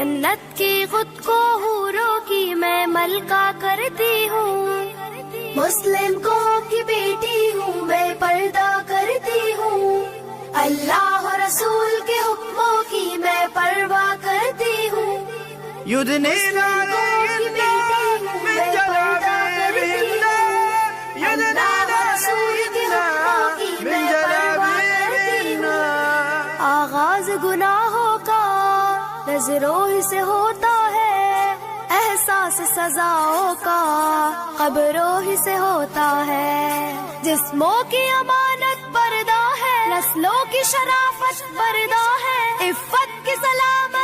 جنت کی خود کو حوروں کی میں ملکہ کرتی ہوں، مسلم قوم کی بیٹی ہوں میں پردہ کرتی ہوں، اللہ رسول کے حکموں کی میں پرواہ کرتی ہوں، يدنين عليهن من جلابيبهن يدنين عليهن من جلابيبهن. آغاز گناہوں کا نظروں ہی سے ہوتا ہے، احساس سزاؤں کا قبروں ہی سے ہوتا ہے، جسموں کی امانت پردہ ہے، نسلوں کی شرافت پردہ ہے، عفت کی سلامت